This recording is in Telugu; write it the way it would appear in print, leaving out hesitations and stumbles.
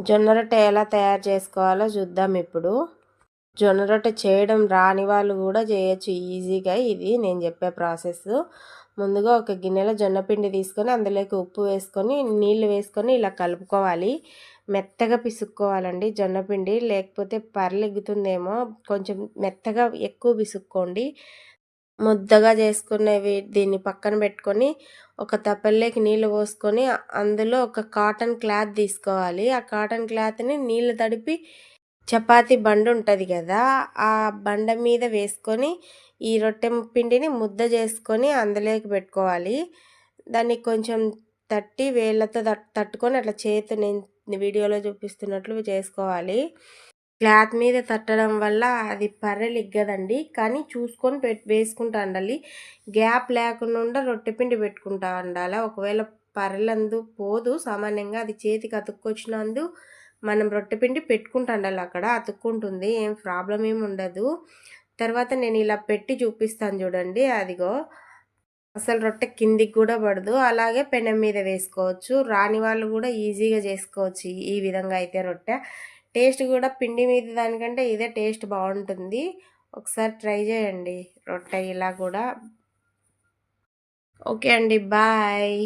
జొన్న రొట్టె ఎలా తయారు చేసుకోవాలో చూద్దాం ఇప్పుడు. జొన్న రొట్టె చేయడం రాని వాళ్ళు కూడా చేయొచ్చు ఈజీగా. ఇది నేను చెప్పే ప్రాసెస్. ముందుగా ఒక గిన్నెలో జొన్న పిండి తీసుకొని అందులోకి ఉప్పు వేసుకొని నీళ్లు వేసుకొని ఇలా కలుపుకోవాలి. మెత్తగా పిసుక్కోవాలండి జొన్న పిండి, లేకపోతే పర్లెగ్గుతుందేమో. కొంచెం మెత్తగా ఎక్కువ పిసుక్కోండి. ముద్దగా చేసుకునేవి దీన్ని పక్కన పెట్టుకొని ఒక తపెల్లోకి నీళ్ళు పోసుకొని అందులో ఒక కాటన్ క్లాత్ తీసుకోవాలి. ఆ కాటన్ క్లాత్ని నీళ్ళు తడిపి చపాతీ బండ ఉంటుంది కదా, ఆ బండ మీద వేసుకొని ఈ రొట్టె పిండిని ముద్ద చేసుకొని అందులోకి పెట్టుకోవాలి. దాన్ని కొంచెం తట్టి వేళ్ళతో తట్టుకొని అట్లా చేతి నేను వీడియోలో చూపిస్తున్నట్లు చేసుకోవాలి. క్లాత్ మీద తట్టడం వల్ల అది పర్రెలిగ్గదండి, కానీ చూసుకొని వేసుకుంటా ఉండాలి. గ్యాప్ లేకుండా రొట్టె పిండి పెట్టుకుంటా ఉండాలి. ఒకవేళ పర్రెలందు పోదు సామాన్యంగా, అది చేతికి అతుక్కొచ్చినందు మనం రొట్టె పిండి పెట్టుకుంటా ఉండాలి. అక్కడ అతుక్కుంటుంది, ఏం ప్రాబ్లం ఏమి ఉండదు. తర్వాత నేను ఇలా పెట్టి చూపిస్తాను చూడండి. అదిగో అసలు రొట్టె కిందికి కూడా పడదు. అలాగే పెనం మీద వేసుకోవచ్చు. రాని వాళ్ళు కూడా ఈజీగా చేసుకోవచ్చు ఈ విధంగా అయితే రొట్టె. టేస్ట్ కూడా పిండి మీద దానికంటే ఇదే టేస్ట్ బాగుంటుంది. ఒకసారి ట్రై చేయండి రొట్టె ఇలా కూడా. ఓకే అండి, బాయ్.